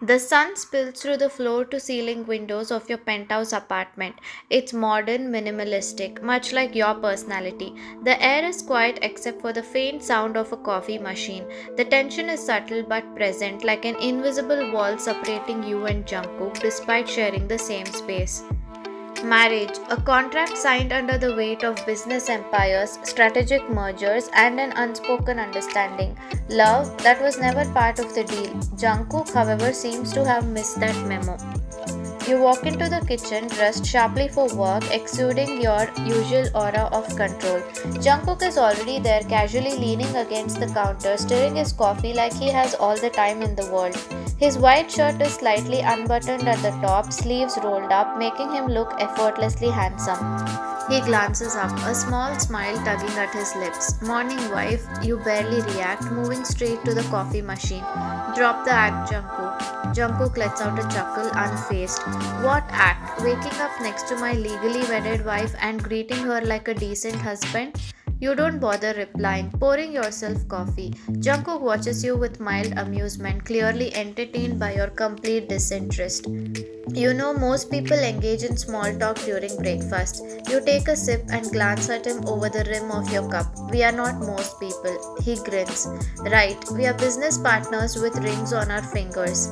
The sun spills through the floor to ceiling windows of your penthouse apartment. It's modern, minimalistic, much like your personality. The air is quiet except for the faint sound of a coffee machine. The tension is subtle but present, like an invisible wall separating you and Jungkook despite sharing the same space. Marriage, a contract signed under the weight of business empires, strategic mergers, and an unspoken understanding. Love, that was never part of the deal. Jungkook, however, seems to have missed that memo. You walk into the kitchen dressed sharply for work, exuding your usual aura of control. Jungkook is already there, casually leaning against the counter, stirring his coffee like he has all the time in the world. His white shirt is slightly unbuttoned at the top, sleeves rolled up, making him look effortlessly handsome. He glances up, a small smile tugging at his lips. Morning, wife. You barely react, moving straight to the coffee machine. Drop the act, Jungkook. Jungkook lets out a chuckle, unfazed. What act? Waking up next to my legally wedded wife and greeting her like a decent husband? You don't bother replying, pouring yourself coffee. Jungkook watches you with mild amusement, clearly entertained by your complete disinterest. You know, most people engage in small talk during breakfast. You take a sip and glance at him over the rim of your cup. We are not most people. He grins. Right, we are business partners with rings on our fingers.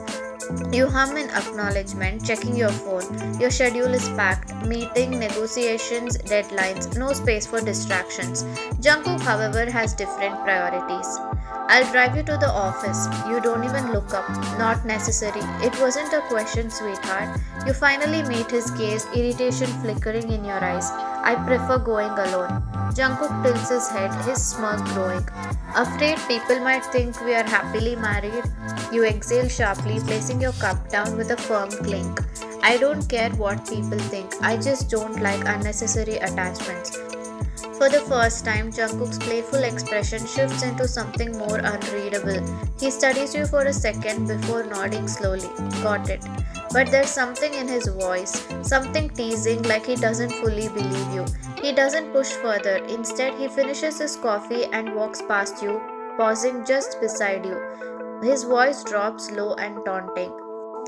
You hum in acknowledgement, checking your phone. Your schedule is packed. Meeting, negotiations, deadlines, no space for distractions. Jungkook, however, has different priorities. I'll drive you to the office. You don't even look up. Not necessary. It wasn't a question, sweetheart. You finally meet his gaze, irritation flickering in your eyes. I prefer going alone. Jungkook tilts his head, his smirk growing. Afraid people might think we are happily married? You exhale sharply, placing your cup down with a firm clink. I don't care what people think, I just don't like unnecessary attachments. For the first time, Jungkook's playful expression shifts into something more unreadable. He studies you for a second before nodding slowly. Got it. But there's something in his voice, something teasing like he doesn't fully believe you. He doesn't push further. Instead, he finishes his coffee and walks past you, pausing just beside you. His voice drops low and taunting.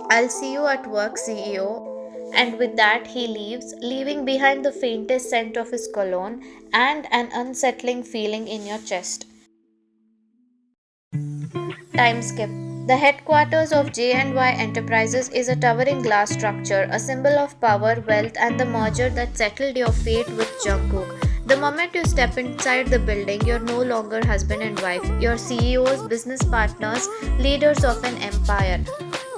I'll see you at work, CEO. And with that, he leaves, leaving behind the faintest scent of his cologne and an unsettling feeling in your chest. Time skip. The headquarters of JNY Enterprises is a towering glass structure, a symbol of power, wealth, and the merger that settled your fate with Jungkook. The moment you step inside the building, you're no longer husband and wife. You're CEOs, business partners, leaders of an empire.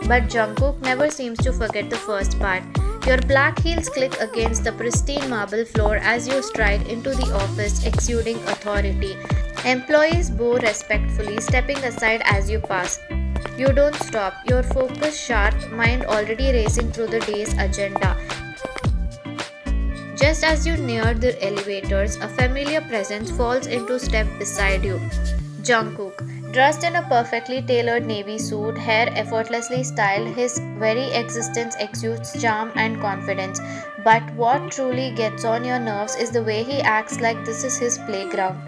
But Jungkook never seems to forget the first part. Your black heels click against the pristine marble floor as you stride into the office, exuding authority. Employees bow respectfully, stepping aside as you pass. You don't stop, your focus sharp, mind already racing through the day's agenda. Just as you near the elevators, a familiar presence falls into step beside you. Jungkook. Dressed in a perfectly tailored navy suit, hair effortlessly styled, his very existence exudes charm and confidence. But what truly gets on your nerves is the way he acts like this is his playground.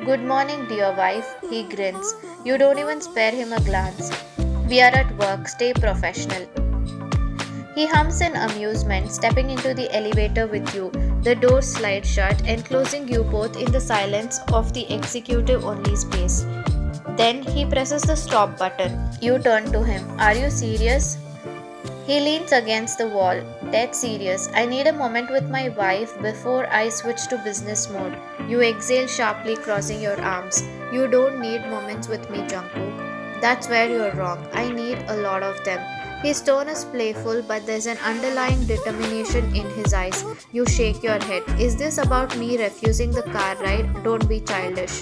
Good morning, dear wife, he grins. You don't even spare him a glance. We are at work, stay professional. He hums in amusement, stepping into the elevator with you. The doors slide shut, enclosing you both in the silence of the executive only space. Then he presses the stop button. You turn to him. Are you serious? He leans against the wall. Dead serious. I need a moment with my wife before I switch to business mode. You exhale sharply, crossing your arms. You don't need moments with me, Jungkook. That's where you're wrong. I need a lot of them. His tone is playful, but there's an underlying determination in his eyes. You shake your head. Is this about me refusing the car ride? Don't be childish.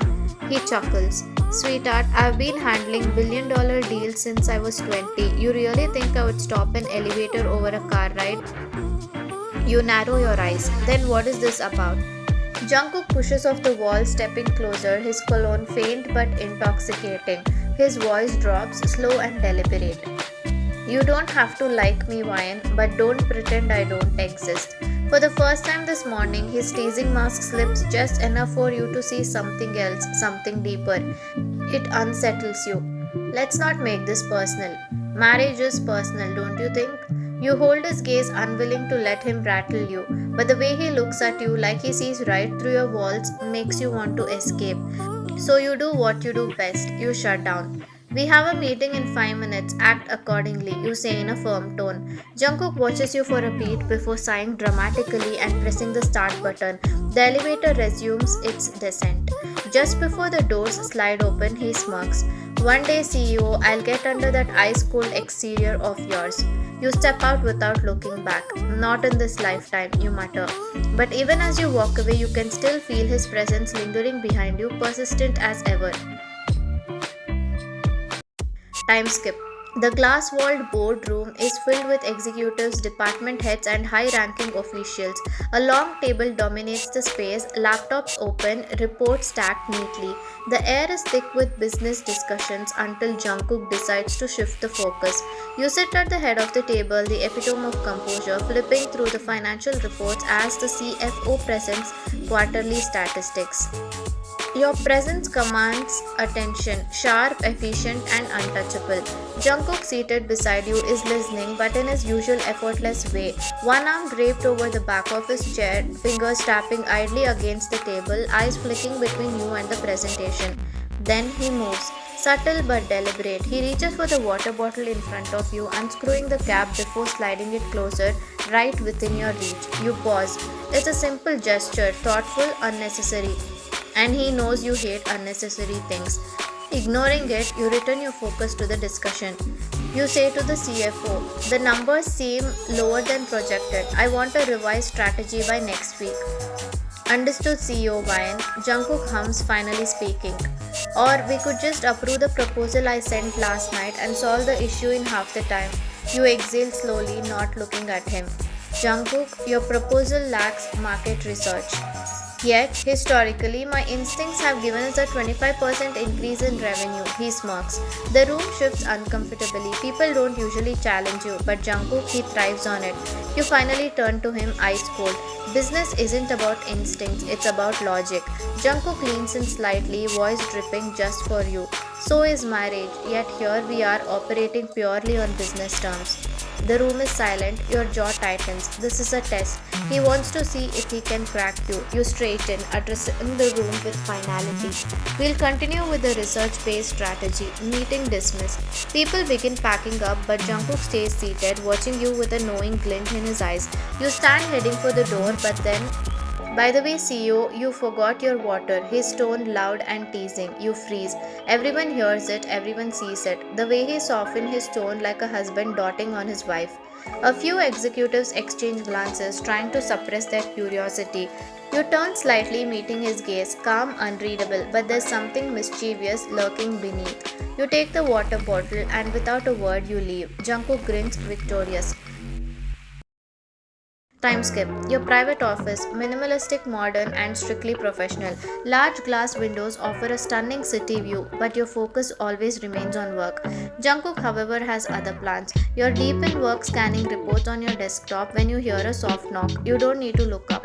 He chuckles. Sweetheart, I've been handling billion-dollar deals since I was 20. You really think I would stop an elevator over a car ride? You narrow your eyes. Then what is this about? Jungkook pushes off the wall, stepping closer, his cologne faint but intoxicating. His voice drops, slow and deliberate. You don't have to like me, Wine, but don't pretend I don't exist. For the first time this morning, his teasing mask slips just enough for you to see something else, something deeper. It unsettles you. Let's not make this personal. Marriage is personal, don't you think? You hold his gaze, unwilling to let him rattle you, but the way he looks at you like he sees right through your walls makes you want to escape. So you do what you do best, you shut down. We have a meeting in 5 minutes, act accordingly, you say in a firm tone. Jungkook watches you for a beat before sighing dramatically and pressing the start button. The elevator resumes its descent. Just before the doors slide open, he smirks. One day, CEO, I'll get under that ice cold exterior of yours. You step out without looking back. Not in this lifetime, you mutter. But even as you walk away, you can still feel his presence lingering behind you, persistent as ever. Time skip. The glass walled boardroom is filled with executives, department heads, and high ranking officials. A long table dominates the space, laptops open, reports stacked neatly. The air is thick with business discussions until Jungkook decides to shift the focus. You sit at the head of the table, the epitome of composure, flipping through the financial reports as the CFO presents quarterly statistics. Your presence commands attention, sharp, efficient, and untouchable. Jungkook, seated beside you, is listening, but in his usual effortless way. One arm draped over the back of his chair, fingers tapping idly against the table, eyes flicking between you and the presentation. Then he moves. Subtle but deliberate, he reaches for the water bottle in front of you, unscrewing the cap before sliding it closer, right within your reach. You pause. It's a simple gesture, thoughtful, unnecessary. And he knows you hate unnecessary things. Ignoring it, you return your focus to the discussion. You say to the CFO, the numbers seem lower than projected. I want a revised strategy by next week. Understood, CEO Ryan. Jungkook hums, finally speaking. Or we could just approve the proposal I sent last night and solve the issue in half the time. You exhale slowly, not looking at him. Jungkook, your proposal lacks market research. Yet, historically, my instincts have given us a 25% increase in revenue, he smirks. The room shifts uncomfortably. People don't usually challenge you, but Jungkook, he thrives on it. You finally turn to him ice cold. Business isn't about instincts, it's about logic. Jungkook leans in slightly, voice dripping just for you. So is marriage, yet here we are operating purely on business terms. The room is silent, your jaw tightens. This is a test. He wants to see if he can crack you. You straighten, addressing the room with finality. We'll continue with the research-based strategy. Meeting dismissed. People begin packing up, but Jungkook stays seated, watching you with a knowing glint in his eyes. You stand heading for the door, but then by the way, CEO, you forgot your water. His tone loud and teasing. You freeze. Everyone hears it, everyone sees it. The way he softened his tone like a husband doting on his wife. A few executives exchange glances, trying to suppress their curiosity. You turn slightly, meeting his gaze, calm, unreadable, but there's something mischievous lurking beneath. You take the water bottle and without a word you leave. Jungkook grins, victorious. Time skip. Your private office, minimalistic, modern, and strictly professional. Large glass windows offer a stunning city view, but your focus always remains on work. Jungkook, however, has other plans. You're deep in work, scanning reports on your desktop when you hear a soft knock. You don't need to look up.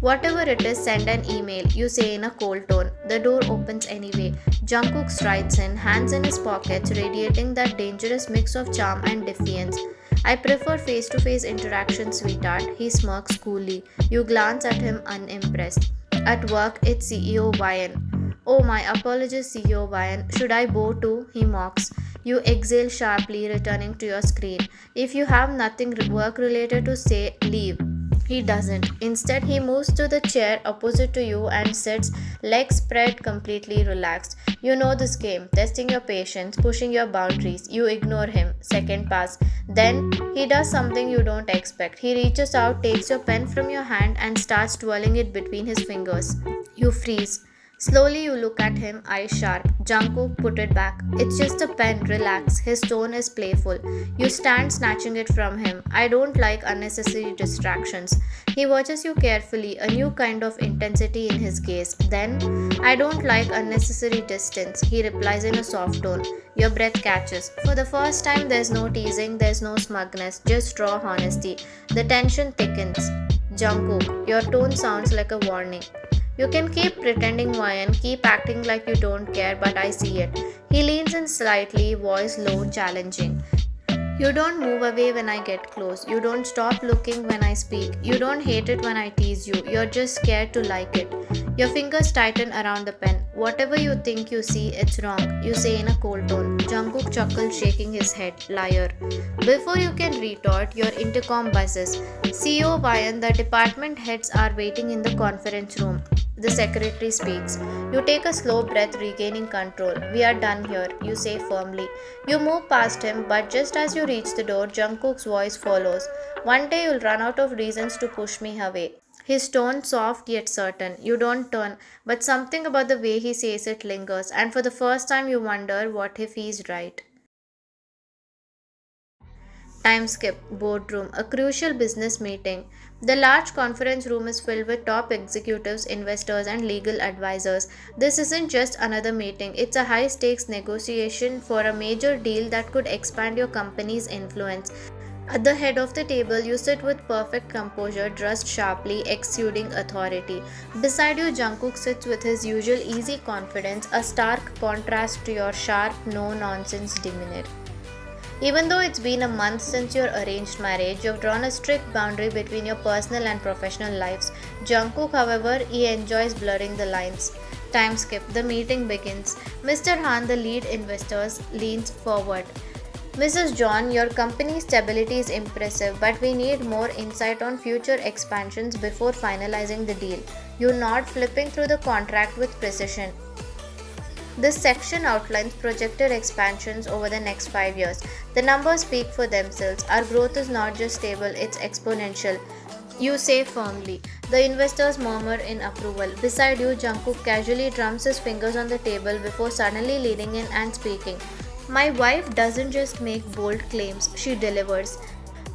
Whatever it is, send an email, you say in a cold tone. The door opens anyway. Jungkook strides in, hands in his pockets, radiating that dangerous mix of charm and defiance. I prefer face to face interaction, sweetheart. He smirks coolly. You glance at him unimpressed. At work, it's CEO Ryan. Oh, my apologies, CEO Ryan. Should I bow too? He mocks. You exhale sharply, returning to your screen. If you have nothing work related to say, leave. He doesn't. Instead, he moves to the chair opposite to you and sits, legs spread, completely relaxed. You know this game, testing your patience, pushing your boundaries. You ignore him. Second pass. Then, he does something you don't expect. He reaches out, takes your pen from your hand, and starts twirling it between his fingers. You freeze. Slowly, you look at him, eyes sharp. Jungkook, put it back. It's just a pen, relax. His tone is playful. You stand, snatching it from him. I don't like unnecessary distractions. He watches you carefully, a new kind of intensity in his gaze. Then, I don't like unnecessary distance. He replies in a soft tone. Your breath catches. For the first time, there's no teasing, there's no smugness, just raw honesty. The tension thickens. Jungkook, your tone sounds like a warning. You can keep pretending Ryan, keep acting like you don't care, but I see it. He leans in slightly, voice low, challenging. You don't move away when I get close. You don't stop looking when I speak. You don't hate it when I tease you. You're just scared to like it. Your fingers tighten around the pen. Whatever you think you see, it's wrong, you say in a cold tone. Jungkook chuckles, shaking his head. Liar. Before you can retort, your intercom buzzes. CEO Vayan, the department heads are waiting in the conference room. The secretary speaks. You take a slow breath, regaining control. We are done here, you say firmly. You move past him, but just as you reach the door, Jungkook's voice follows. One day you'll run out of reasons to push me away. His tone soft yet certain. You don't turn, but something about the way he says it lingers, and for the first time you wonder what if he's right. Time skip, boardroom, a crucial business meeting. The large conference room is filled with top executives, investors, and legal advisors. This isn't just another meeting, it's a high stakes negotiation for a major deal that could expand your company's influence. At the head of the table, you sit with perfect composure, dressed sharply, exuding authority. Beside you, Jungkook sits with his usual easy confidence, a stark contrast to your sharp, no nonsense demeanor. Even though it's been a month since your arranged marriage, you've drawn a strict boundary between your personal and professional lives. Jungkook, however, he enjoys blurring the lines. Time skip. The meeting begins. Mr. Han, the lead investor, leans forward. Mrs. John, your company's stability is impressive, but we need more insight on future expansions before finalizing the deal. You nod, flipping through the contract with precision. This section outlines projected expansions over the next 5 years. The numbers speak for themselves. Our growth is not just stable, it's exponential. You say firmly. The investors murmur in approval. Beside you, Jungkook casually drums his fingers on the table before suddenly leaning in and speaking. My wife doesn't just make bold claims, she delivers.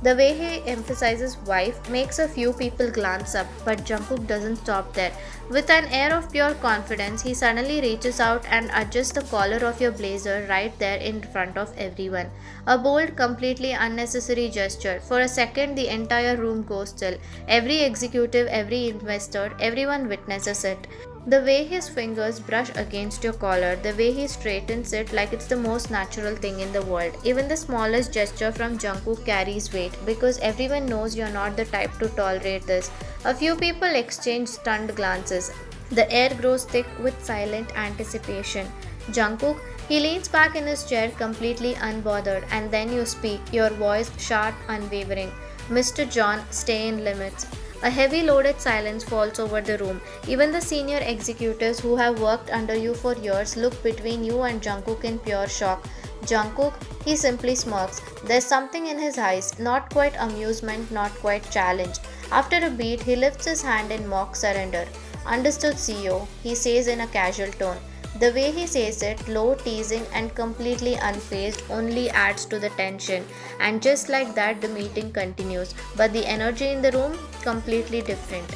The way he emphasizes wife makes a few people glance up, but Jungkook doesn't stop there. With an air of pure confidence, he suddenly reaches out and adjusts the collar of your blazer right there in front of everyone. A bold, completely unnecessary gesture. For a second, the entire room goes still. Every executive, every investor, everyone witnesses it. The way his fingers brush against your collar, the way he straightens it like it's the most natural thing in the world. Even the smallest gesture from Jungkook carries weight because everyone knows you're not the type to tolerate this. A few people exchange stunned glances. The air grows thick with silent anticipation. Jungkook, he leans back in his chair completely unbothered, and then you speak, your voice sharp, unwavering. Mr. John, stay in limits. A heavy loaded silence falls over the room. Even the senior executives who have worked under you for years look between you and Jungkook in pure shock. Jungkook, he simply smirks. There's something in his eyes, not quite amusement, not quite challenge. After a beat, he lifts his hand in mock surrender. Understood, CEO, he says in a casual tone. The way he says it, low, teasing, and completely unfazed, only adds to the tension. And just like that, the meeting continues. But the energy in the room, completely different.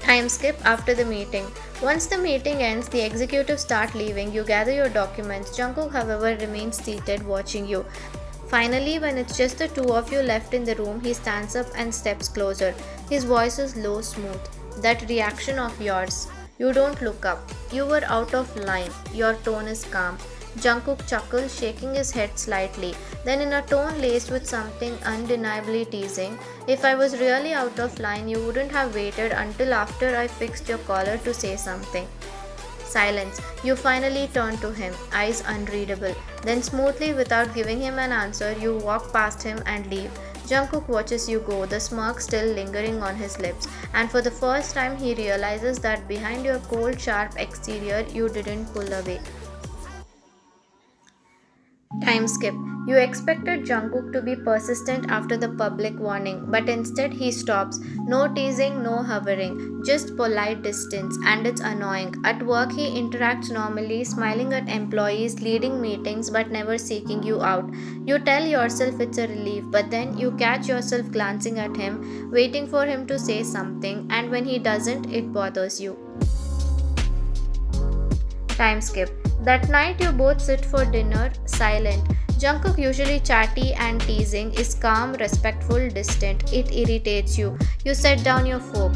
Time skip after the meeting. Once the meeting ends, the executives start leaving. You gather your documents. Jungkook, however, remains seated, watching you. Finally, when it's just the two of you left in the room, he stands up and steps closer. His voice is low, smooth. That reaction of yours. You don't look up. You were out of line. Your tone is calm. Jungkook chuckles, shaking his head slightly. Then in a tone laced with something undeniably teasing, if I was really out of line, you wouldn't have waited until after I fixed your collar to say something. Silence. You finally turn to him, eyes unreadable. Then smoothly, without giving him an answer, you walk past him and leave. Jungkook watches you go, the smirk still lingering on his lips, and for the first time he realizes that behind your cold, sharp exterior, you didn't pull away. Time skip. You expected Jungkook to be persistent after the public warning, but instead he stops. No teasing, no hovering, just polite distance, and it's annoying. At work, he interacts normally, smiling at employees, leading meetings, but never seeking you out. You tell yourself it's a relief, but then you catch yourself glancing at him, waiting for him to say something, and when he doesn't, it bothers you. Time skip. That night you both sit for dinner, silent. Jungkook, usually chatty and teasing, is calm, respectful, distant. It irritates you. You set down your fork.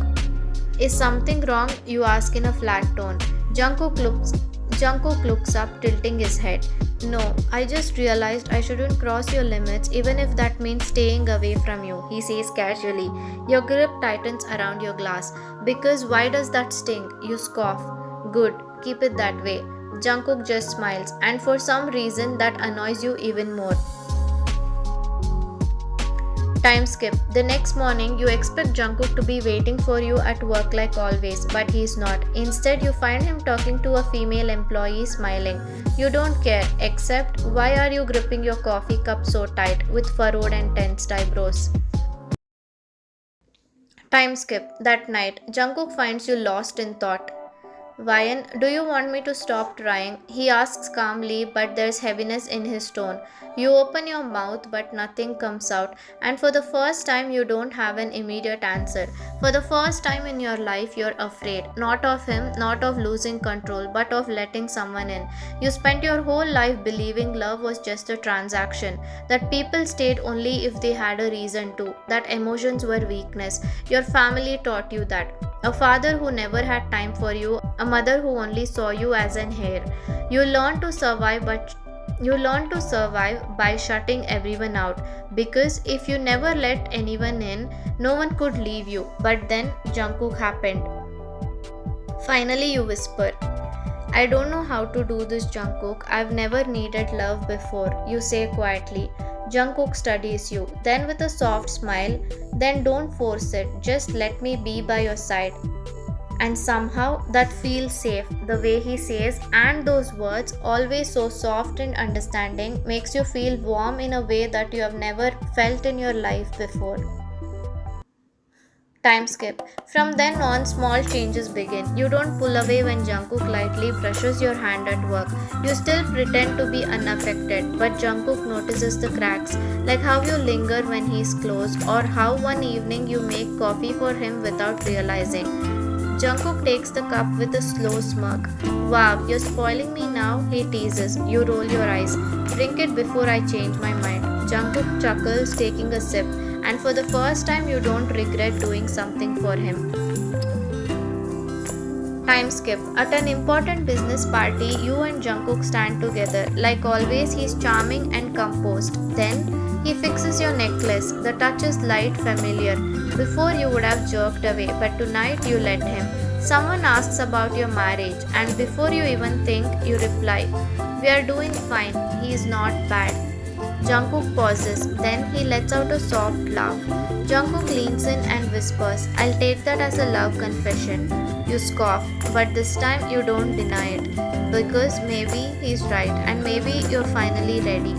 Is something wrong? You ask in a flat tone. Jungkook Jungkook looks up, tilting his head. No, I just realized I shouldn't cross your limits even if that means staying away from you, he says casually. Your grip tightens around your glass. Because why does that sting? You scoff. Good, keep it that way. Jungkook just smiles, and for some reason that annoys you even more. Time skip. The next morning, you expect Jungkook to be waiting for you at work like always, but he's not. Instead, you find him talking to a female employee smiling. You don't care, except why are you gripping your coffee cup so tight with furrowed and tensed eyebrows? Time skip. That night, Jungkook finds you lost in thought. Ryan, do you want me to stop trying? He asks calmly, but there's heaviness in his tone. You open your mouth, but nothing comes out, and for the first time, you don't have an immediate answer. For the first time in your life, you're afraid, not of him, not of losing control, but of letting someone in. You spent your whole life believing love was just a transaction, that people stayed only if they had a reason to, that emotions were weakness. Your family taught you that. A father who never had time for you, a mother who only saw you as an heir. You learn to survive by shutting everyone out, because if you never let anyone in, no one could leave you. But then Jungkook happened. Finally you whisper, I don't know how to do this, Jungkook. I've never needed love before, you say quietly. Jungkook studies you, then with a soft smile, then don't force it, just let me be by your side. And somehow that feels safe. The way he says, and those words, always so soft and understanding, makes you feel warm in a way that you have never felt in your life before. Time skip. From then on, small changes begin. You don't pull away when Jungkook lightly brushes your hand at work. You still pretend to be unaffected, but Jungkook notices the cracks, like how you linger when he's close, or how one evening you make coffee for him without realizing. Jungkook takes the cup with a slow smirk. Wow, you're spoiling me now, he teases. You roll your eyes. Drink it before I change my mind. Jungkook chuckles, taking a sip, and for the first time you don't regret doing something for him. Time skip. At an important business party, you and Jungkook stand together. Like always, he's charming and composed. Then, he fixes your necklace. The touch is light, familiar. Before you would have jerked away, but tonight you let him. Someone asks about your marriage, and before you even think, you reply, we are doing fine, he is not bad. Jungkook pauses, then he lets out a soft laugh. Jungkook leans in and whispers, I'll take that as a love confession. You scoff, but this time you don't deny it. Because maybe he's right, and maybe you're finally ready.